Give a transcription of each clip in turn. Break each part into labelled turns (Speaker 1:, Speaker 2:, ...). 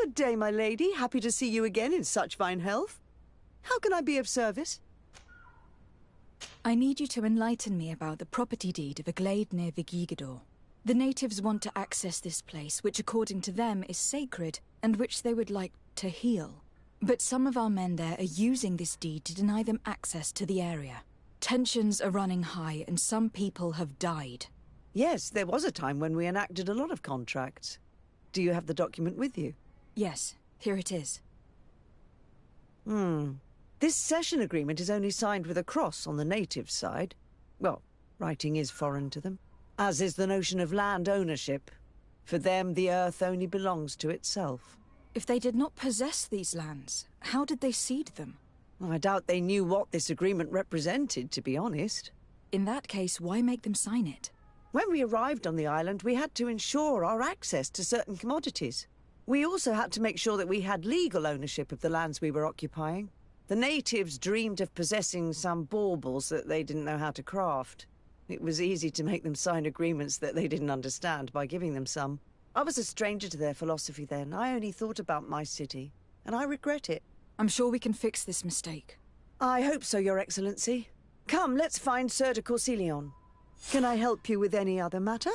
Speaker 1: Good day, my lady. Happy to see you again in such fine health. How can I be of service?
Speaker 2: I need you to enlighten me about the property deed of a glade near Vigigador. The natives want to access this place, which according to them is sacred, and which they would like to heal. But some of our men there are using this deed to deny them access to the area. Tensions are running high, and some people have died.
Speaker 1: Yes, there was a time when we enacted a lot of contracts. Do you have the document with you?
Speaker 2: Yes, here it is.
Speaker 1: This cession agreement is only signed with a cross on the native side. Well, writing is foreign to them, as is the notion of land ownership. For them, the earth only belongs to itself.
Speaker 2: If they did not possess these lands, how did they cede them?
Speaker 1: I doubt they knew what this agreement represented, to be honest.
Speaker 2: In that case, why make them sign it?
Speaker 1: When we arrived on the island, we had to ensure our access to certain commodities. We also had to make sure that we had legal ownership of the lands we were occupying. The natives dreamed of possessing some baubles that they didn't know how to craft. It was easy to make them sign agreements that they didn't understand by giving them some. I was a stranger to their philosophy then. I only thought about my city, and I regret it.
Speaker 2: I'm sure we can fix this mistake.
Speaker 1: I hope so, Your Excellency. Come, let's find Sir de Corsilion. Can I help you with any other matter?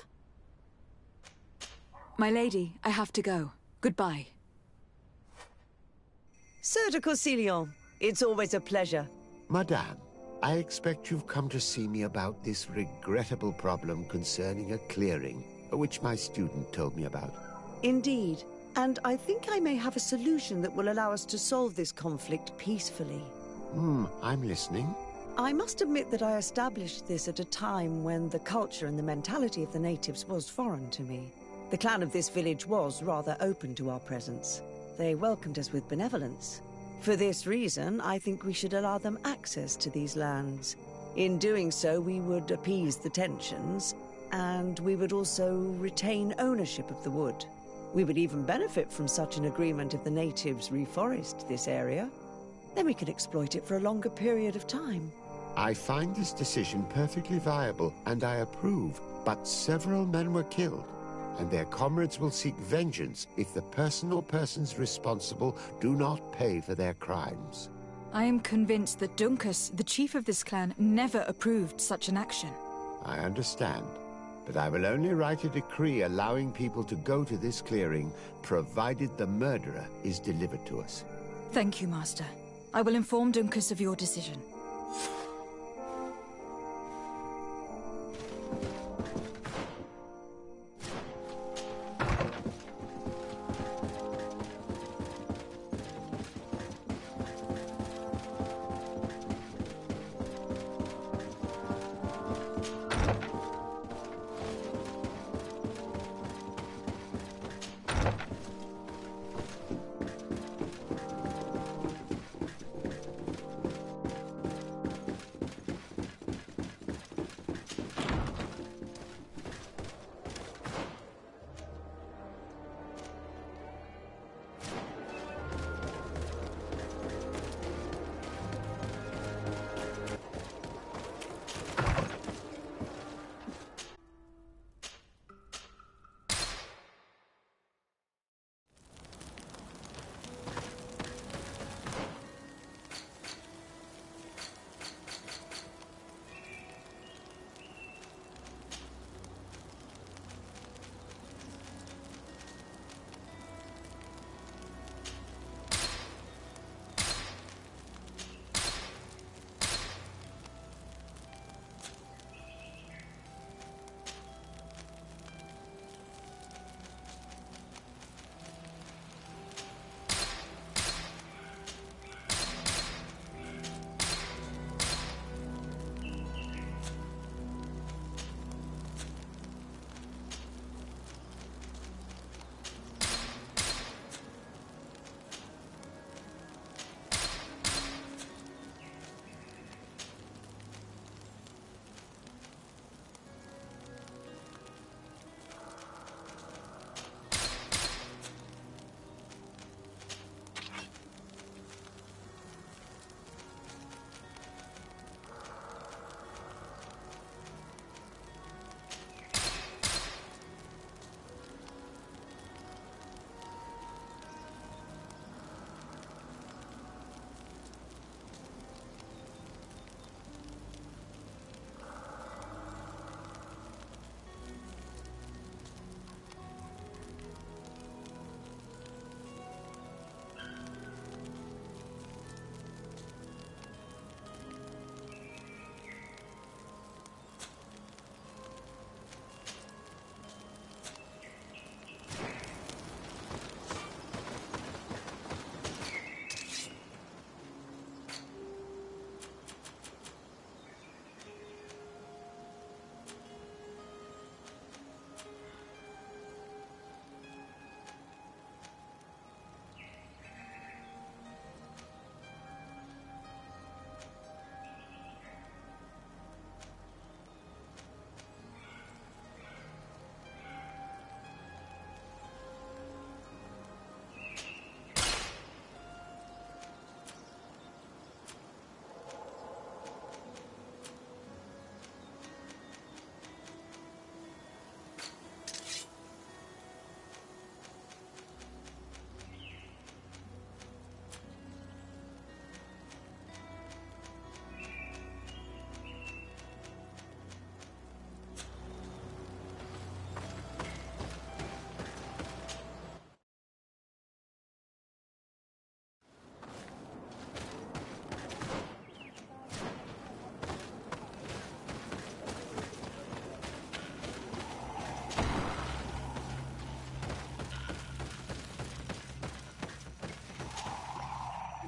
Speaker 2: My lady, I have to go. Goodbye.
Speaker 1: Sir de Corsilion, it's always a pleasure.
Speaker 3: Madame, I expect you've come to see me about this regrettable problem concerning a clearing, which my student told me about.
Speaker 1: Indeed. And I think I may have a solution that will allow us to solve this conflict peacefully.
Speaker 3: I'm listening.
Speaker 1: I must admit that I established this at a time when the culture and the mentality of the natives was foreign to me. The clan of this village was rather open to our presence. They welcomed us with benevolence. For this reason, I think we should allow them access to these lands. In doing so, we would appease the tensions, and we would also retain ownership of the wood. We would even benefit from such an agreement if the natives reforest this area. Then we could exploit it for a longer period of time.
Speaker 3: I find this decision perfectly viable, and I approve, but several men were killed, and their comrades will seek vengeance if the person or persons responsible do not pay for their crimes.
Speaker 2: I am convinced that Duncus, the chief of this clan, never approved such an action.
Speaker 3: I understand, but I will only write a decree allowing people to go to this clearing, provided the murderer is delivered to us.
Speaker 2: Thank you, Master. I will inform Duncus of your decision.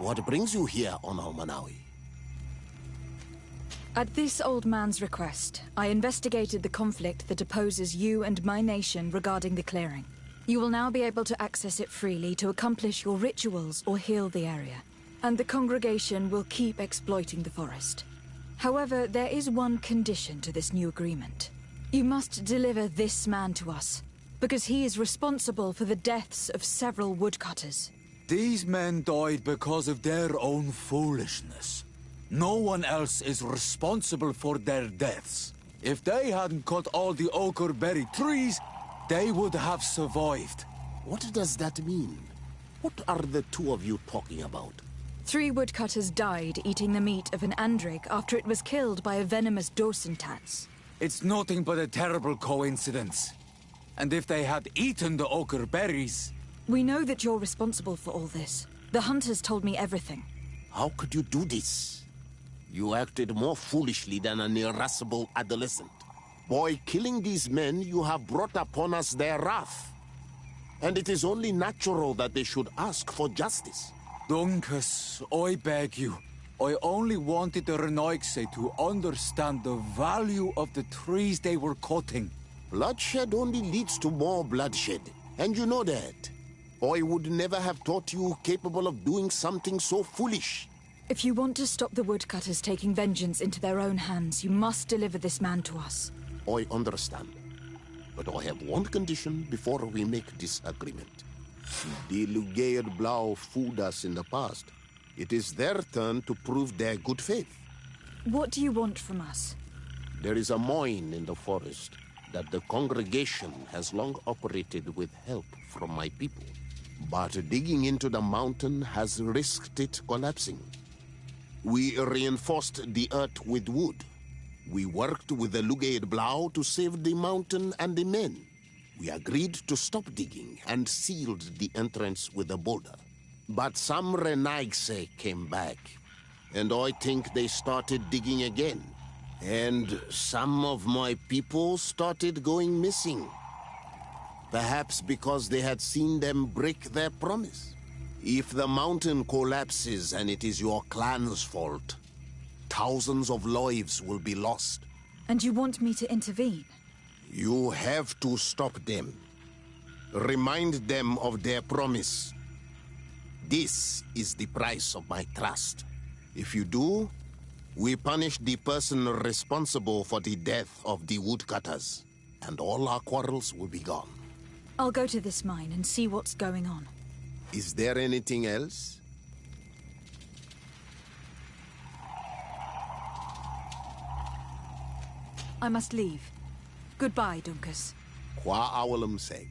Speaker 4: What brings you here on Almanawi?
Speaker 2: At this old man's request, I investigated the conflict that opposes you and my nation regarding the clearing. You will now be able to access it freely to accomplish your rituals or heal the area, and the congregation will keep exploiting the forest. However, there is one condition to this new agreement. You must deliver this man to us, because he is responsible for the deaths of several woodcutters.
Speaker 5: These men died because of their own foolishness. No one else is responsible for their deaths. If they hadn't cut all the ochreberry trees, they would have survived.
Speaker 4: What does that mean? What are the two of you talking about?
Speaker 2: 3 woodcutters died eating the meat of an andrig after it was killed by a venomous dosentats.
Speaker 5: It's nothing but a terrible coincidence. And if they had eaten the ochreberries...
Speaker 2: We know that you're responsible for all this. The hunters told me everything.
Speaker 4: How could you do this? You acted more foolishly than an irascible adolescent. By killing these men, you have brought upon us their wrath. And it is only natural that they should ask for justice.
Speaker 5: Dunkus, I beg you. I only wanted the Renoixe to understand the value of the trees they were cutting.
Speaker 4: Bloodshed only leads to more bloodshed, and you know that. I would never have thought you capable of doing something so foolish.
Speaker 2: If you want to stop the woodcutters taking vengeance into their own hands, you must deliver this man to us.
Speaker 4: I understand. But I have one condition before we make this agreement. The Lugaid Blau fooled us in the past. It is their turn to prove their good faith.
Speaker 2: What do you want from us?
Speaker 4: There is a mine in the forest that the congregation has long operated with help from my people. But digging into the mountain has risked it collapsing. We reinforced the earth with wood. We worked with the Lugaid Blau to save the mountain and the men. We agreed to stop digging and sealed the entrance with a boulder. But some Renaixe came back, and I think they started digging again. And some of my people started going missing. Perhaps because they had seen them break their promise. If the mountain collapses and it is your clan's fault, thousands of lives will be lost.
Speaker 2: And you want me to intervene?
Speaker 4: You have to stop them. Remind them of their promise. This is the price of my trust. If you do, we punish the person responsible for the death of the woodcutters, and all our quarrels will be gone.
Speaker 2: I'll go to this mine and see what's going on.
Speaker 4: Is there anything else?
Speaker 2: I must leave. Goodbye, Dunkus.
Speaker 4: Qua awalum seg.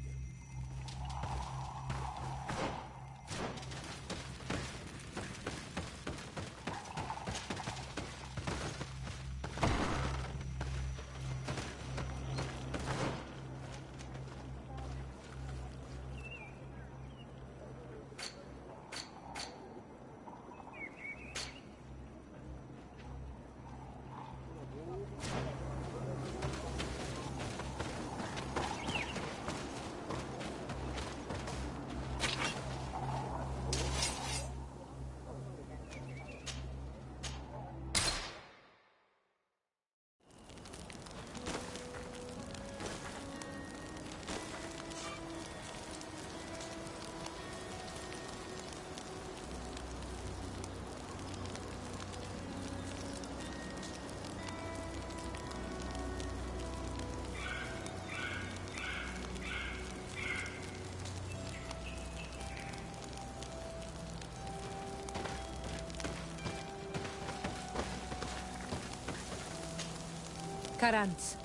Speaker 6: Karantz,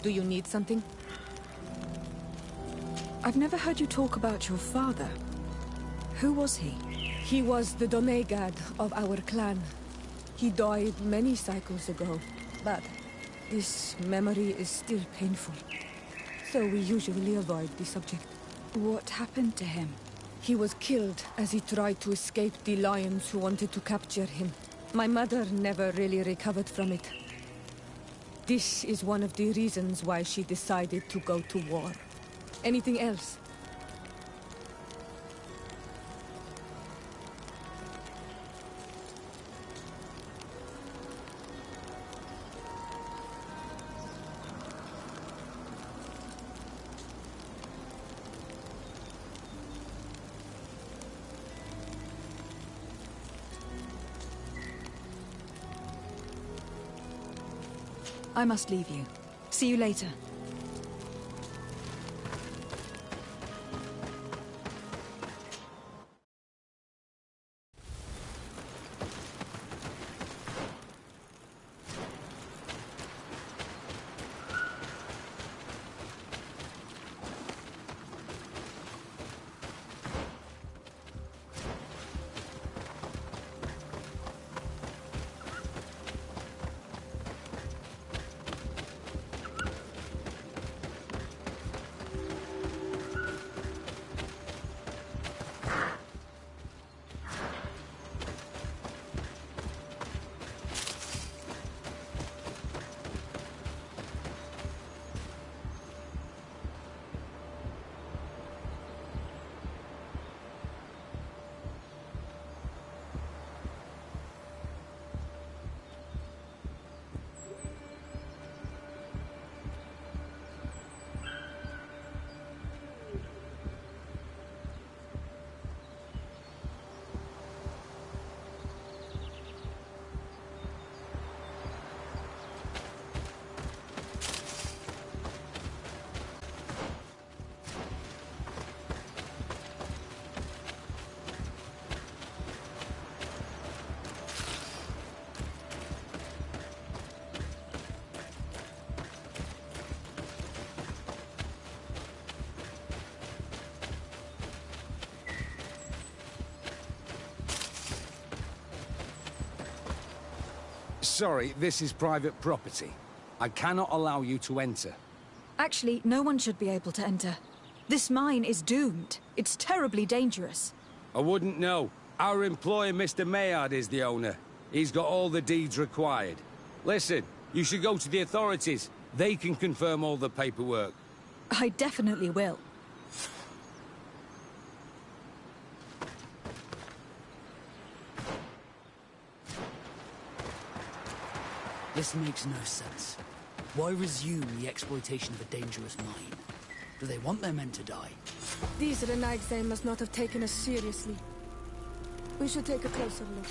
Speaker 6: do you need something?
Speaker 2: I've never heard you talk about your father. Who was he?
Speaker 6: He was the Domegad of our clan. He died many cycles ago, but this memory is still painful. So we usually avoid the subject.
Speaker 2: What happened to him?
Speaker 6: He was killed as he tried to escape the lions who wanted to capture him. My mother never really recovered from it. This is one of the reasons why she decided to go to war. Anything else?
Speaker 2: I must leave you. See you later.
Speaker 7: Sorry, this is private property. I cannot allow you to enter.
Speaker 2: Actually, no one should be able to enter. This mine is doomed. It's terribly dangerous.
Speaker 7: I wouldn't know. Our employer, Mr. Maillard, is the owner. He's got all the deeds required. Listen, you should go to the authorities. They can confirm all the paperwork.
Speaker 2: I definitely will.
Speaker 8: This makes no sense. Why resume the exploitation of a dangerous mine? Do they want their men to die?
Speaker 6: These Renaig's must not have taken us seriously. We should take a closer look.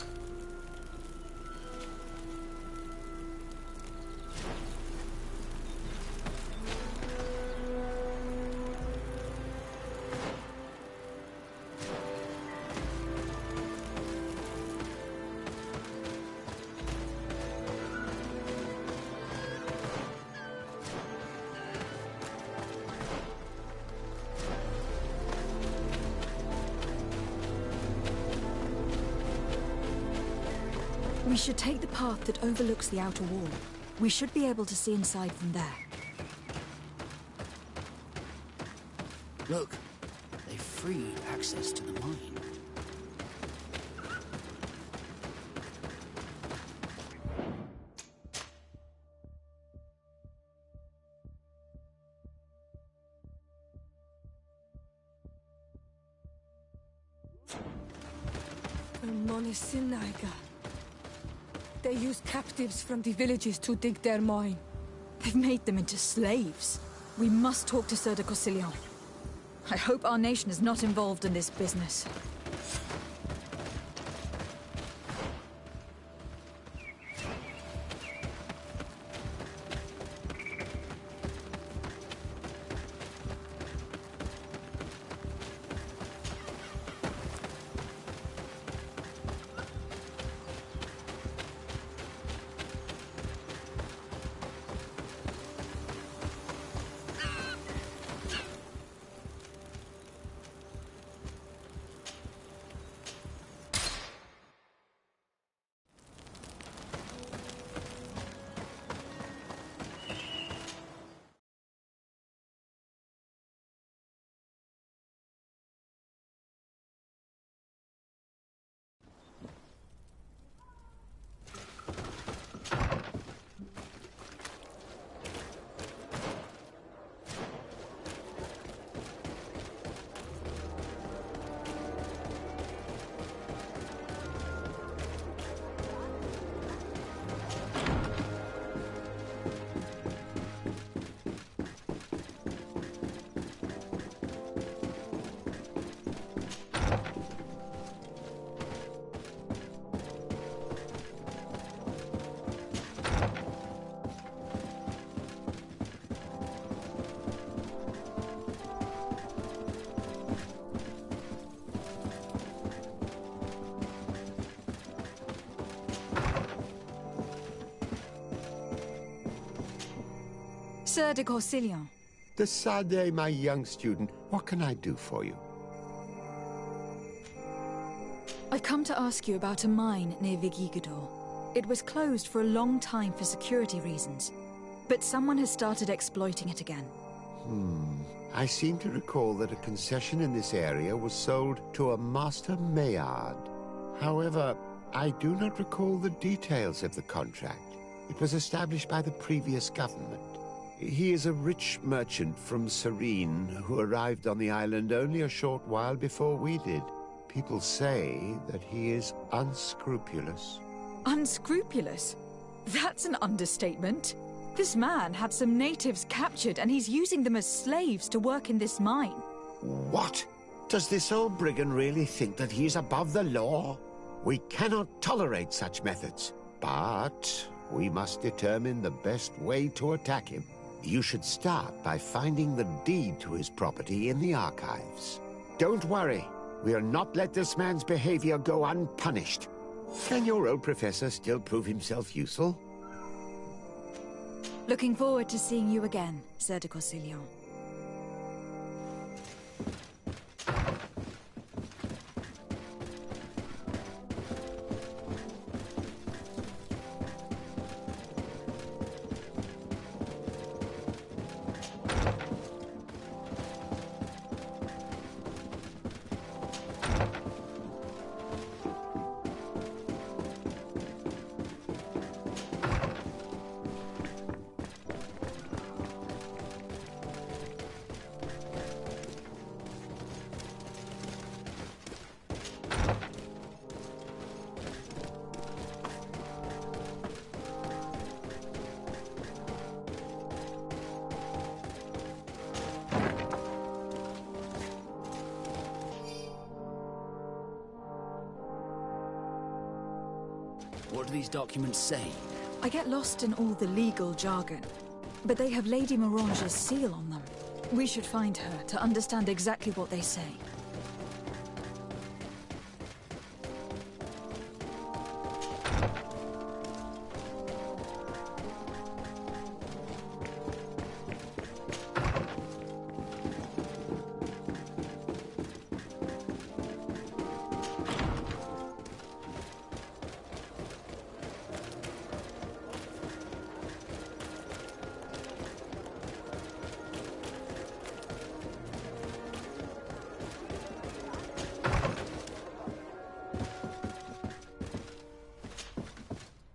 Speaker 2: We should take the path that overlooks the outer wall. We should be able to see inside from there.
Speaker 8: Look, they freed access to the mine.
Speaker 6: Monisinaga. They use captives from the villages to dig their mine.
Speaker 2: They've made them into slaves. We must talk to Sir de Corsillon. I hope our nation is not involved in this business. Sir de Corsilion.
Speaker 3: De Sade, my young student, what can I do for you?
Speaker 2: I've come to ask you about a mine near Vigigador. It was closed for a long time for security reasons, but someone has started exploiting it again.
Speaker 3: I seem to recall that a concession in this area was sold to a Master Maillard. However, I do not recall the details of the contract. It was established by the previous government. He is a rich merchant from Serene who arrived on the island only a short while before we did. People say that he is unscrupulous.
Speaker 2: Unscrupulous? That's an understatement. This man had some natives captured and he's using them as slaves to work in this mine.
Speaker 3: What? Does this old brigand really think that he is above the law? We cannot tolerate such methods, but we must determine the best way to attack him. You should start by finding the deed to his property in the archives. Don't worry, we'll not let this man's behavior go unpunished. Can your old professor still prove himself useful?
Speaker 2: Looking forward to seeing you again, Sir de Corsilion.
Speaker 8: What do these documents say?
Speaker 2: I get lost in all the legal jargon, but they have Lady Morange's seal on them. We should find her to understand exactly what they say.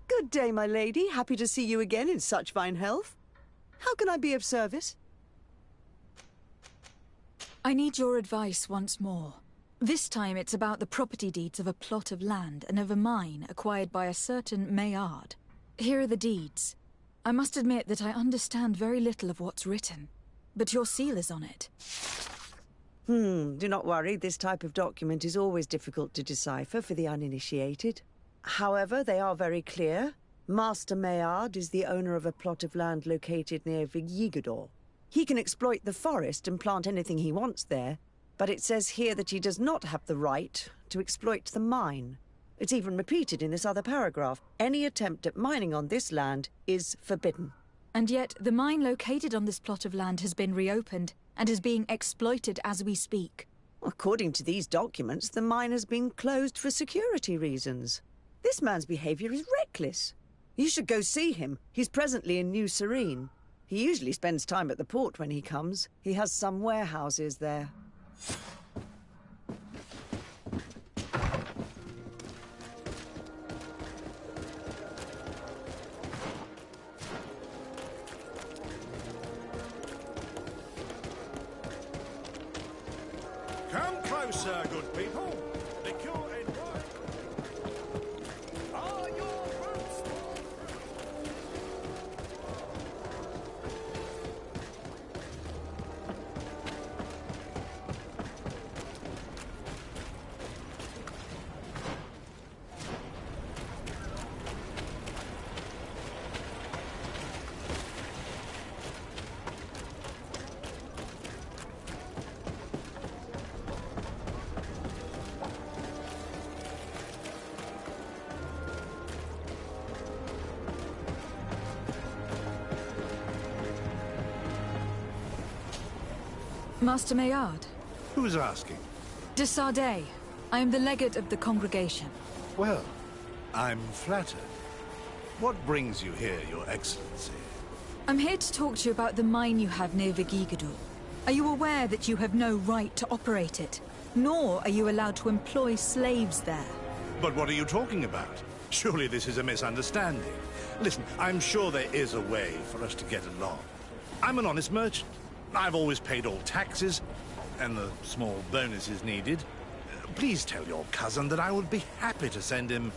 Speaker 1: Good day, my lady. Happy to see you again in such fine health. How can I be of service?
Speaker 2: I need your advice once more. This time it's about the property deeds of a plot of land and of a mine acquired by a certain Maillard. Here are the deeds. I must admit that I understand very little of what's written, but your seal is on it.
Speaker 1: Do not worry. This type of document is always difficult to decipher for the uninitiated. However, they are very clear. Master Maillard is the owner of a plot of land located near Vigigador. He can exploit the forest and plant anything he wants there, but it says here that he does not have the right to exploit the mine. It's even repeated in this other paragraph. Any attempt at mining on this land is forbidden.
Speaker 2: And yet, the mine located on this plot of land has been reopened and is being exploited as we speak.
Speaker 1: According to these documents, the mine has been closed for security reasons. This man's behavior is reckless. You should go see him. He's presently in New Serene. He usually spends time at the port when he comes. He has some warehouses there.
Speaker 9: Come closer, good people. The cure in right. Are your roots
Speaker 2: Master Maillard.
Speaker 9: Who's asking?
Speaker 2: De Sardet. I am the legate of the congregation.
Speaker 9: Well, I'm flattered. What brings you here, Your Excellency?
Speaker 2: I'm here to talk to you about the mine you have near Vigigador. Are you aware that you have no right to operate it? Nor are you allowed to employ slaves there?
Speaker 9: But what are you talking about? Surely this is a misunderstanding. Listen, I'm sure there is a way for us to get along. I'm an honest merchant. I've always paid all taxes, and the small bonuses needed. Please tell your cousin that I would be happy to send him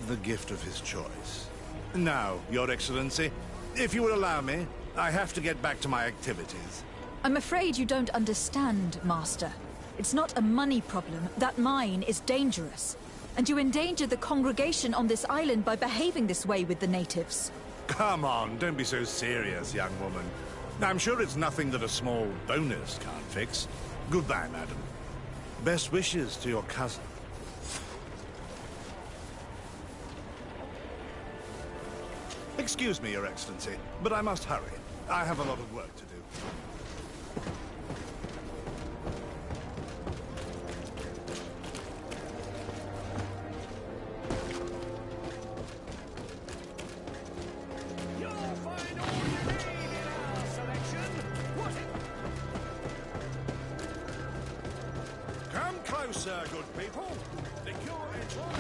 Speaker 9: the gift of his choice. Now, Your Excellency, if you will allow me, I have to get back to my activities.
Speaker 2: I'm afraid you don't understand, Master. It's not a money problem. That mine is dangerous. And you endanger the congregation on this island by behaving this way with the natives.
Speaker 9: Come on, don't be so serious, young woman. I'm sure it's nothing that a small bonus can't fix. Goodbye, madam. Best wishes to your cousin. Excuse me, Your Excellency, but I must hurry. I have a lot of work to do. Come closer, good people. The cure is on.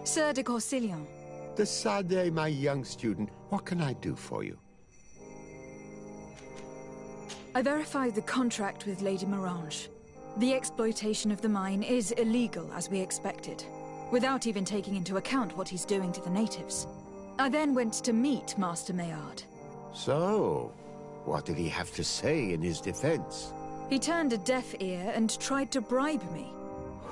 Speaker 2: Sir de Corsillon.
Speaker 3: De Sardet, my young student, what can I do for you?
Speaker 2: I verified the contract with Lady Morange. The exploitation of the mine is illegal, as we expected, without even taking into account what he's doing to the natives. I then went to meet Master Maillard.
Speaker 3: So, what did he have to say in his defense?
Speaker 2: He turned a deaf ear and tried to bribe me.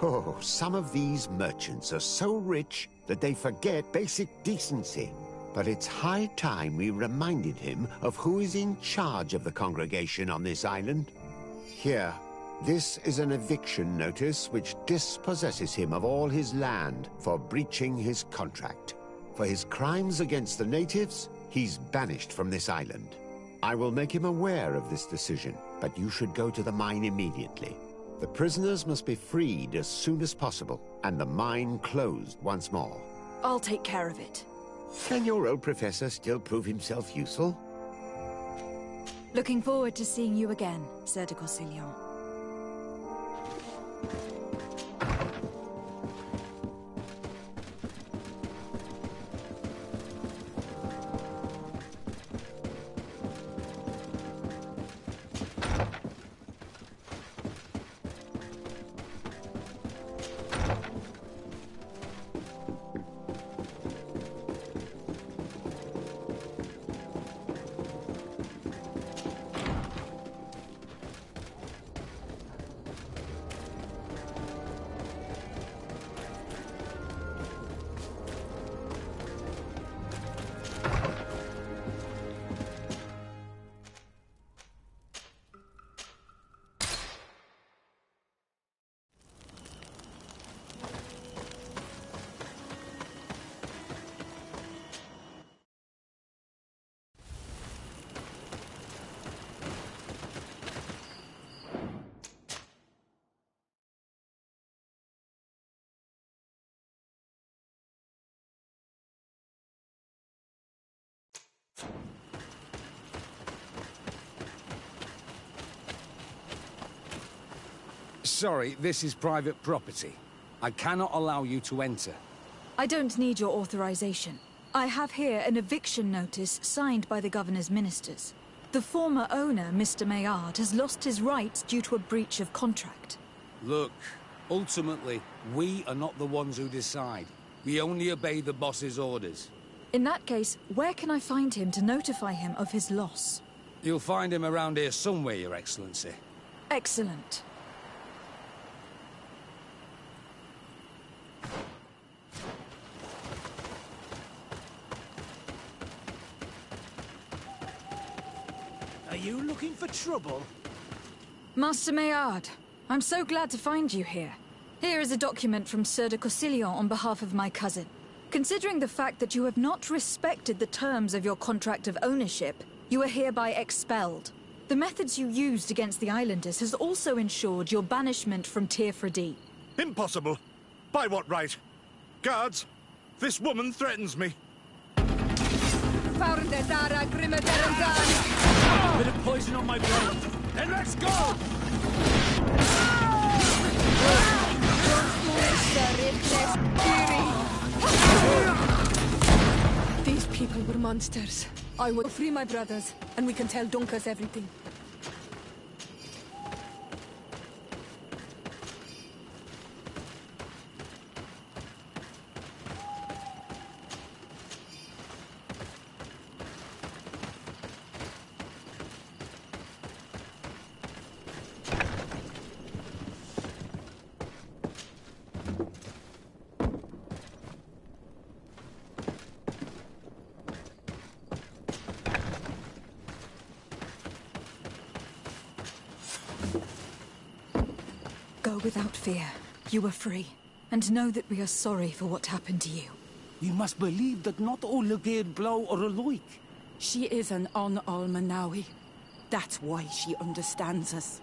Speaker 3: Oh, some of these merchants are so rich that they forget basic decency. But it's high time we reminded him of who is in charge of the congregation on this island. Here, this is an eviction notice which dispossesses him of all his land for breaching his contract. For his crimes against the natives, he's banished from this island. I will make him aware of this decision, but you should go to the mine immediately. The prisoners must be freed as soon as possible, and the mine closed once more.
Speaker 2: I'll take care of it.
Speaker 3: Can your old professor still prove himself useful?
Speaker 2: Looking forward to seeing you again, Sir de Corsillon.
Speaker 7: Sorry, this is private property. I cannot allow you to enter.
Speaker 2: I don't need your authorization. I have here an eviction notice signed by the governor's ministers. The former owner, Mr. Maillard, has lost his rights due to a breach of contract.
Speaker 7: Look, ultimately, we are not the ones who decide. We only obey the boss's orders.
Speaker 2: In that case, where can I find him to notify him of his loss?
Speaker 7: You'll find him around here somewhere, Your Excellency.
Speaker 2: Excellent.
Speaker 8: Are you looking for trouble?
Speaker 2: Master Maillard, I'm so glad to find you here. Here is a document from Sieur de Cossillon on behalf of my cousin. Considering the fact that you have not respected the terms of your contract of ownership, you are hereby expelled. The methods you used against the islanders has also ensured your banishment from Tirfredi.
Speaker 9: Impossible. By what right? Guards, this woman threatens me.
Speaker 8: Bit of poison on my blade.
Speaker 7: Then let's go!
Speaker 6: These people were monsters. I will free my brothers, and we can tell Dunkus everything.
Speaker 2: Go without fear. You are free. And know that we are sorry for what happened to you.
Speaker 10: We must believe that not all Legade Blow are alike.
Speaker 11: She is an Almanawi. That's why she understands us.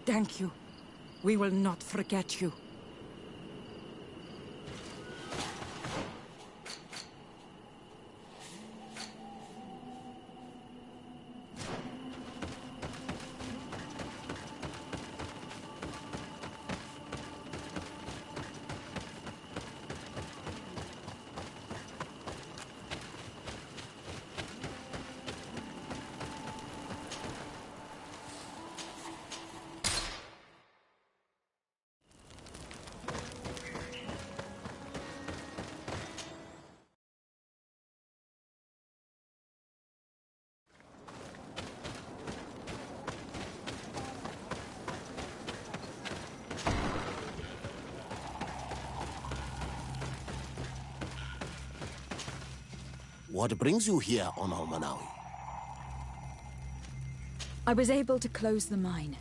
Speaker 11: Thank you. We will not forget you.
Speaker 4: What brings you here on Almanawi?
Speaker 2: I was able to close the mine.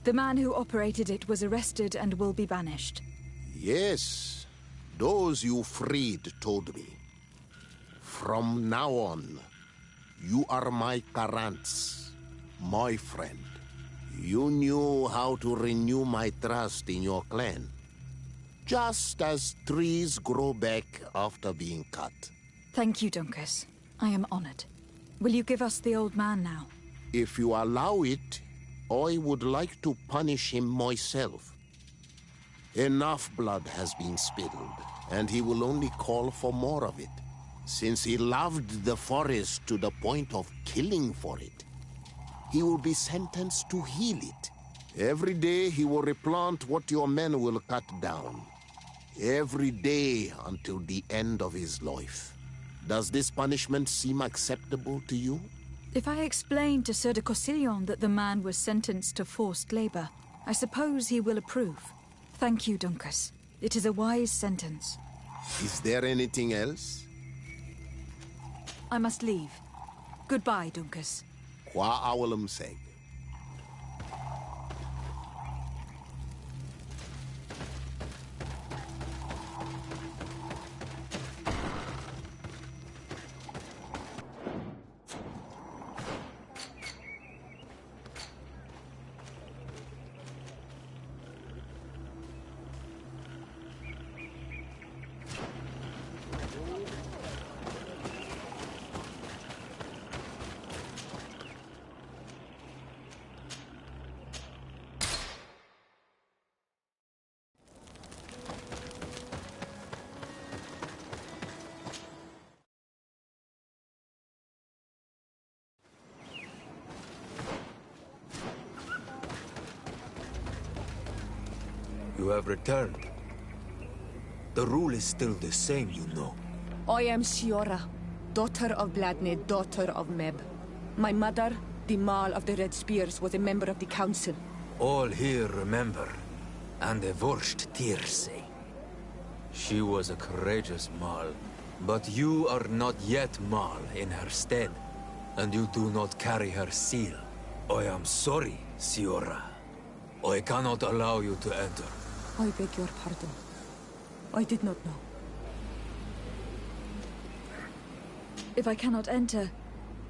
Speaker 2: The man who operated it was arrested and will be banished.
Speaker 4: Yes, those you freed told me. From now on, you are my Karants, my friend. You knew how to renew my trust in your clan. Just as trees grow back after being cut.
Speaker 2: Thank you, Dunkus. I am honored. Will you give us the old man now?
Speaker 4: If you allow it, I would like to punish him myself. Enough blood has been spilled, and he will only call for more of it, since he loved the forest to the point of killing for it. He will be sentenced to heal it. Every day he will replant what your men will cut down. Every day until the end of his life. Does this punishment seem acceptable to you?
Speaker 2: If I explain to Sieur de Cossillon that the man was sentenced to forced labor, I suppose he will approve. Thank you, Dunkus. It is a wise sentence.
Speaker 4: Is there anything else?
Speaker 2: I must leave. Goodbye, Dunkus.
Speaker 4: Qua awalum seg.
Speaker 5: You have returned. The rule is still the same, you know.
Speaker 6: I am Siora, daughter of Bladned, daughter of Meb. My mother, the Mal of the Red Spears, was a member of the Council.
Speaker 5: All here remember, and the worst Tirce. She was a courageous Mal, but you are not yet Mal in her stead, and you do not carry her seal. I am sorry, Siora. I cannot allow you to enter.
Speaker 6: I beg your pardon. I did not know.
Speaker 2: If I cannot enter,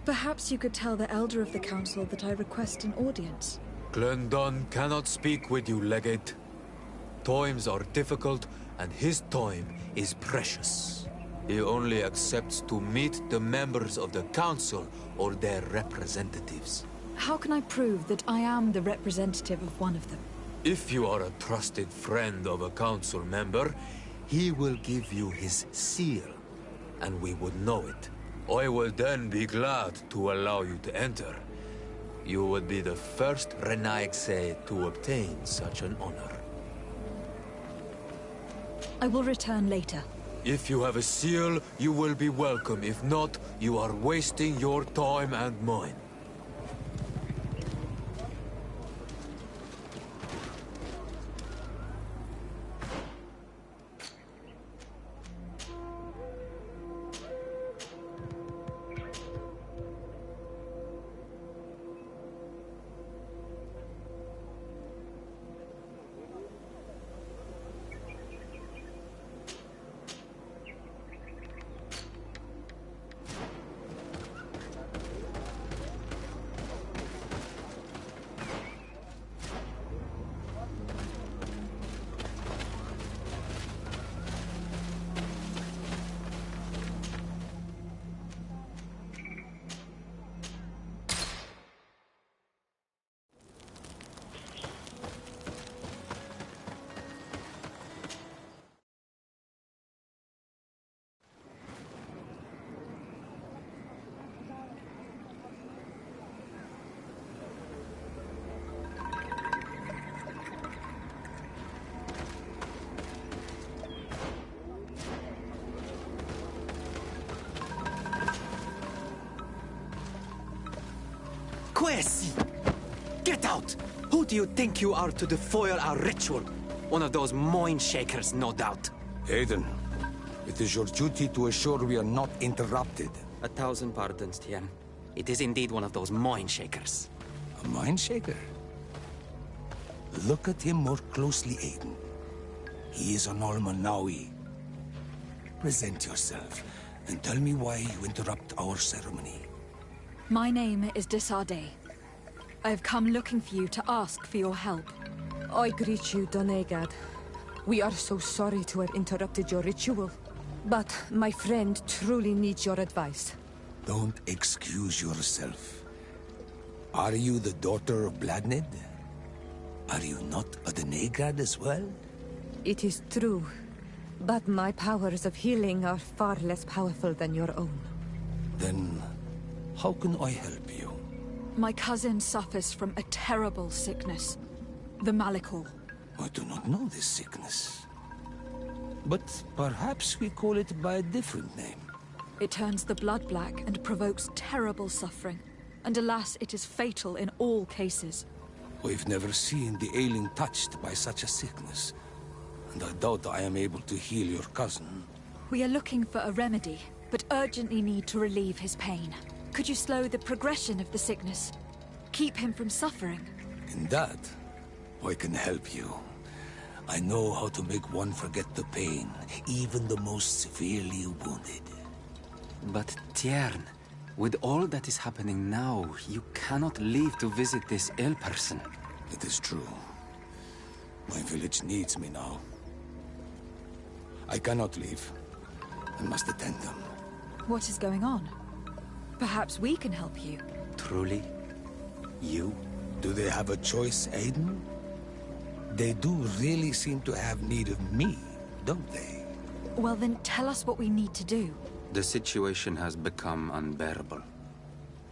Speaker 2: perhaps you could tell the Elder of the Council that I request an audience.
Speaker 5: Glendon cannot speak with you, Legate. Times are difficult, and his time is precious. He only accepts to meet the members of the Council or their representatives.
Speaker 2: How can I prove that I am the representative of one of them?
Speaker 5: If you are a trusted friend of a Council member, he will give you his seal, and we would know it. I will then be glad to allow you to enter. You would be the first Renaigse to obtain such an honor.
Speaker 2: I will return later.
Speaker 5: If you have a seal, you will be welcome. If not, you are wasting your time and mine.
Speaker 12: Quesi! Get out! Who do you think you are to defoil our ritual? One of those mind shakers, no doubt.
Speaker 7: Aiden, it is your duty to assure we are not interrupted.
Speaker 12: 1,000 pardons, Tien. It is indeed one of those mind shakers.
Speaker 7: A mind shaker? Look at him more closely, Aiden. He is an Almanawi. Present yourself, and tell me why you interrupt our ceremony.
Speaker 2: My name is Desarde. I have come looking for you to ask for your help.
Speaker 6: I greet you, Donegad. We are so sorry to have interrupted your ritual. But my friend truly needs your advice.
Speaker 7: Don't excuse yourself. Are you the daughter of Bladned? Are you not a Donegad as well?
Speaker 6: It is true. But my powers of healing are far less powerful than your own.
Speaker 7: Then, how can I help you?
Speaker 2: My cousin suffers from a terrible sickness. The Malikor.
Speaker 7: I do not know this sickness. But perhaps we call it by a different name.
Speaker 2: It turns the blood black and provokes terrible suffering. And alas, it is fatal in all cases.
Speaker 7: We've never seen the ailing touched by such a sickness. And I doubt I am able to heal your cousin.
Speaker 2: We are looking for a remedy, but urgently need to relieve his pain. Could you slow the progression of the sickness? Keep him from suffering?
Speaker 7: In that, I can help you. I know how to make one forget the pain, even the most severely wounded.
Speaker 12: But Tiern, with all that is happening now, you cannot leave to visit this ill person.
Speaker 7: It is true. My village needs me now. I cannot leave. I must attend them.
Speaker 2: What is going on? Perhaps we can help you.
Speaker 12: Truly? You?
Speaker 7: Do they have a choice, Aiden? They do really seem to have need of me, don't they?
Speaker 2: Well then, tell us what we need to do.
Speaker 12: The situation has become unbearable.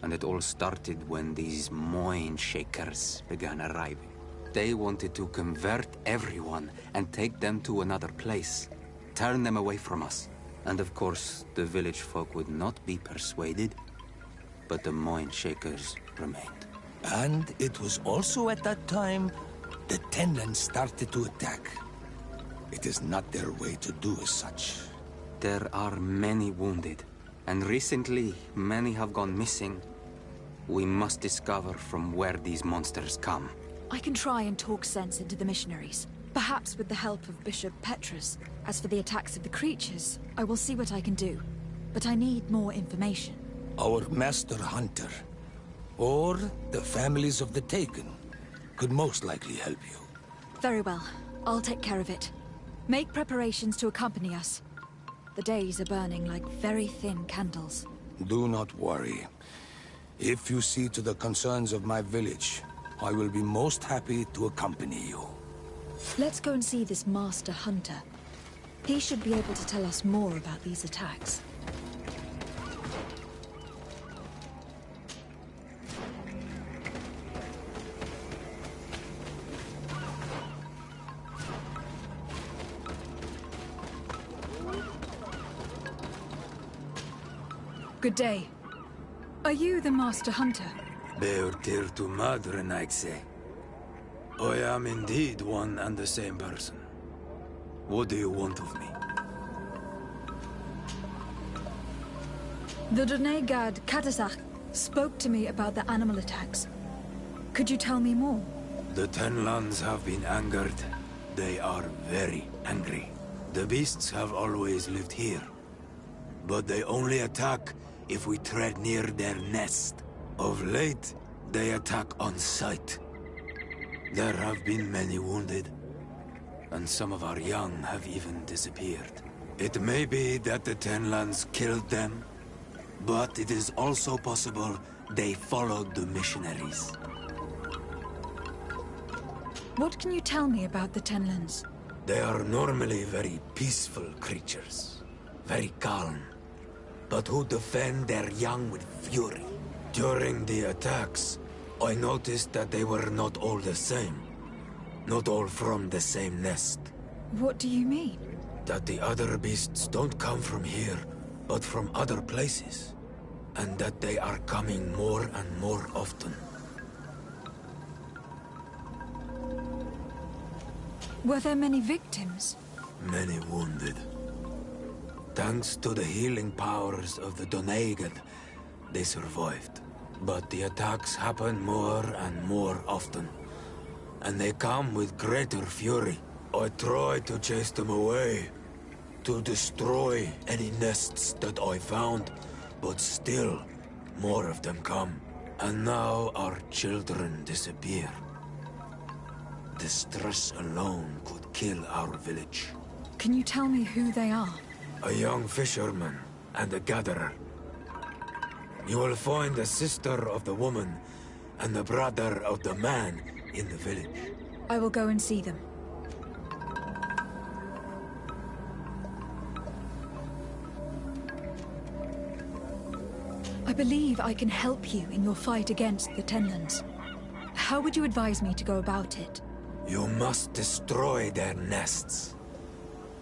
Speaker 12: And it all started when these mind shakers began arriving. They wanted to convert everyone and take them to another place. turn them away from us. And of course, the village folk would not be persuaded, but the Moin Shakers remained.
Speaker 13: And it was also at that time the Tenland started to attack. It is not their way to do as such.
Speaker 12: There are many wounded, and recently many have gone missing. We must discover from where these monsters come.
Speaker 2: I can try and talk sense into the missionaries, perhaps with the help of Bishop Petrus. As for the attacks of the creatures, I will see what I can do, but I need more information.
Speaker 13: Our master hunter, or the families of the Taken, could most likely help you.
Speaker 2: Very well. I'll take care of it. Make preparations to accompany us. The days are burning like very thin candles.
Speaker 13: Do not worry. If you see to the concerns of my village, I will be most happy to accompany you.
Speaker 2: Let's go and see this master hunter. He should be able to tell us more about these attacks. Good day. Are you the master hunter?
Speaker 5: Beortir to Madre, I'd say. I am indeed one and the same person. What do you want of me?
Speaker 2: The Donegad Katasach spoke to me about the animal attacks. Could you tell me more?
Speaker 5: The Tenlands have been angered. They are very angry. The beasts have always lived here. But they only attack if we tread near their nest. Of late, they attack on sight. There have been many wounded, and some of our young have even disappeared. It may be that the Tenlands killed them, but it is also possible they followed the missionaries.
Speaker 2: What can you tell me about the Tenlands?
Speaker 5: They are normally very peaceful creatures, very calm, but who defend their young with fury. During the attacks, I noticed that they were not all the same. Not all from the same nest.
Speaker 2: What do you mean?
Speaker 5: That the other beasts don't come from here, but from other places. And that they are coming more and more often.
Speaker 2: Were there many victims?
Speaker 5: Many wounded. Thanks to the healing powers of the Donegad, they survived. But the attacks happen more and more often. And they come with greater fury. I try to chase them away, to destroy any nests that I found, but still, more of them come. And now our children disappear. The stress alone could kill our village.
Speaker 2: Can you tell me who they are?
Speaker 5: A young fisherman and a gatherer. You will find the sister of the woman and the brother of the man in the village.
Speaker 2: I will go and see them. I believe I can help you in your fight against the Tenlands. How would you advise me to go about it?
Speaker 5: You must destroy their nests.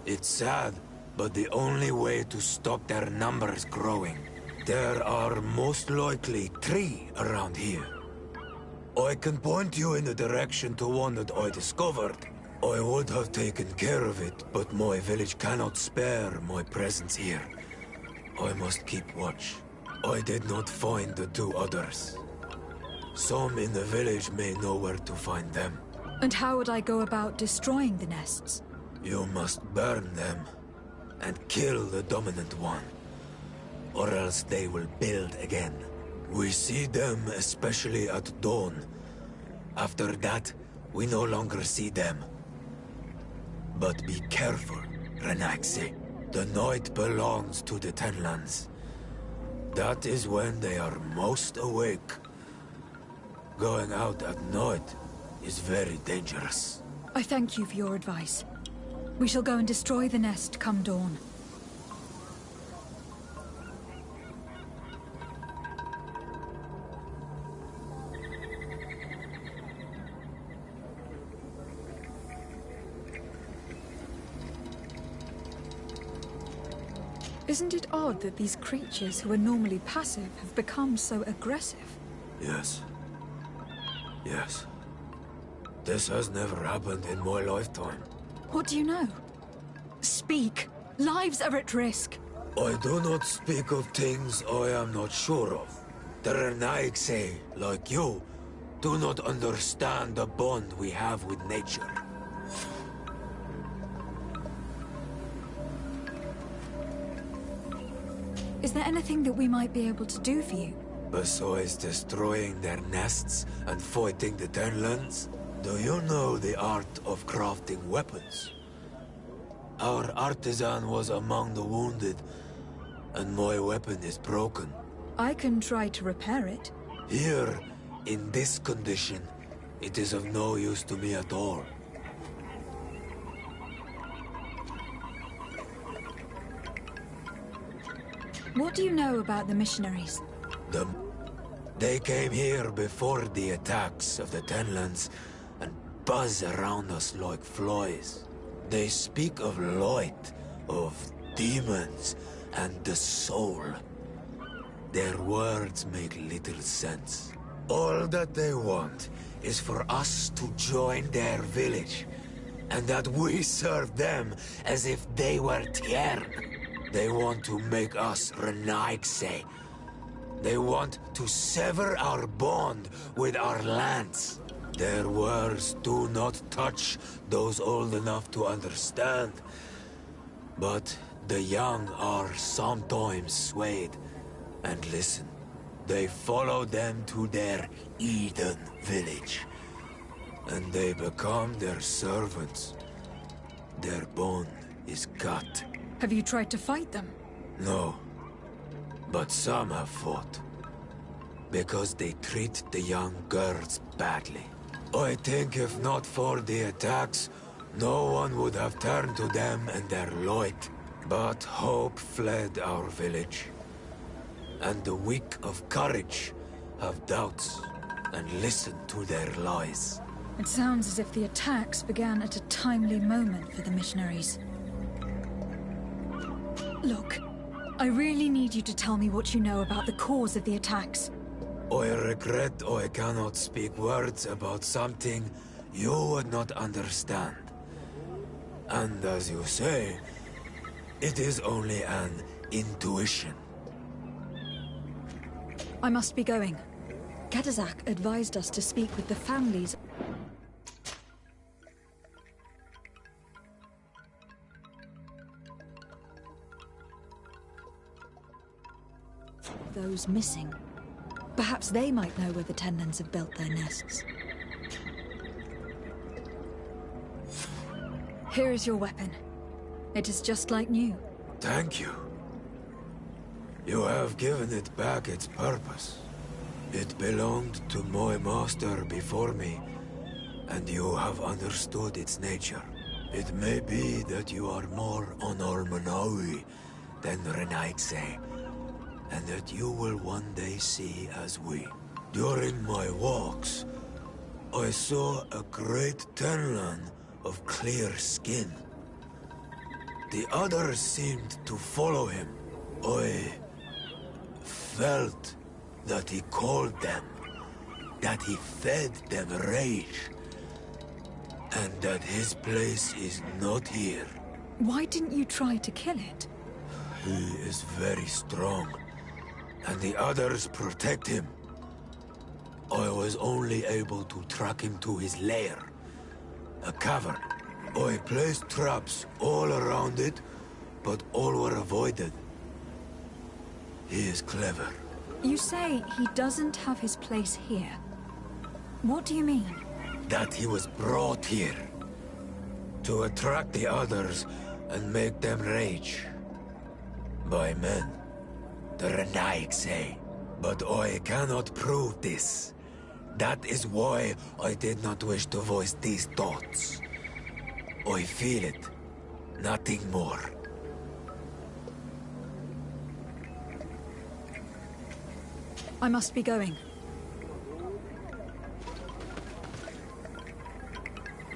Speaker 5: It's sad, but the only way to stop their numbers growing. There are most likely 3 around here. I can point you in the direction to one that I discovered. I would have taken care of it, but my village cannot spare my presence here. I must keep watch. I did not find the 2 others. Some in the village may know where to find them.
Speaker 2: And how would I go about destroying the nests?
Speaker 5: You must burn them and kill the dominant one, or else they will build again. We see them especially at dawn. After that, we no longer see them. But be careful, Renaxe. The night belongs to the Tenlands. That is when they are most awake. Going out at night is very dangerous.
Speaker 2: I thank you for your advice. We shall go and destroy the nest come dawn. Isn't it odd that these creatures who are normally passive have become so aggressive?
Speaker 14: Yes. Yes. This has never happened in my lifetime.
Speaker 2: What do you know? Speak! Lives are at risk!
Speaker 14: I do not speak of things I am not sure of. The Renaigse, like you, do not understand the bond we have with nature.
Speaker 2: Is there anything that we might be able to do for you?
Speaker 14: Besides destroying their nests and fighting the Tenlands, do you know the art of crafting weapons? Our artisan was among the wounded, and my weapon is broken.
Speaker 2: I can try to repair it.
Speaker 14: Here, in this condition, it is of no use to me at all.
Speaker 2: What do you know about the missionaries?
Speaker 14: They came here before the attacks of the Tenlands and buzz around us like flies. They speak of light, of demons, and the soul. Their words make little sense. All that they want is for us to join their village, and that we serve them as if they were Tiern. They want to make us Renaigse. They want to sever our bond with our lands. Their words do not touch those old enough to understand. But the young are sometimes swayed and listen. They follow them to their Eden village. And they become their servants. Their bond is cut.
Speaker 2: Have you tried to fight them?
Speaker 14: No. But some have fought. Because they treat the young girls badly. I think if not for the attacks, no one would have turned to them and their light. But hope fled our village. And the weak of courage have doubts and listen to their lies.
Speaker 2: It sounds as if the attacks began at a timely moment for the missionaries. Look, I really need you to tell me what you know about the cause of the attacks.
Speaker 14: I regret I cannot speak words about something you would not understand. And as you say, it is only an intuition.
Speaker 2: I must be going. Katazak advised us to speak with the families. Those missing. Perhaps they might know where the Tenlands have built their nests. Here is your weapon. It is just like new.
Speaker 14: Thank you. You have given it back its purpose. It belonged to my master before me, and you have understood its nature. It may be that you are more on Almanawi than Renaigse, and that you will one day see as we. During my walks, I saw a great Tenlan of clear skin. The others seemed to follow him. I felt that he called them, that he fed them rage, and that his place is not here.
Speaker 2: Why didn't you try to kill it?
Speaker 14: He is very strong, and the others protect him. I was only able to track him to his lair, a cavern. I placed traps all around it, but all were avoided. He is clever.
Speaker 2: You say he doesn't have his place here. What do you mean?
Speaker 14: That he was brought here to attract the others and make them rage. By men, the Renaigse. But I cannot prove this. That is why I did not wish to voice these thoughts. I feel it, nothing more.
Speaker 2: I must be going.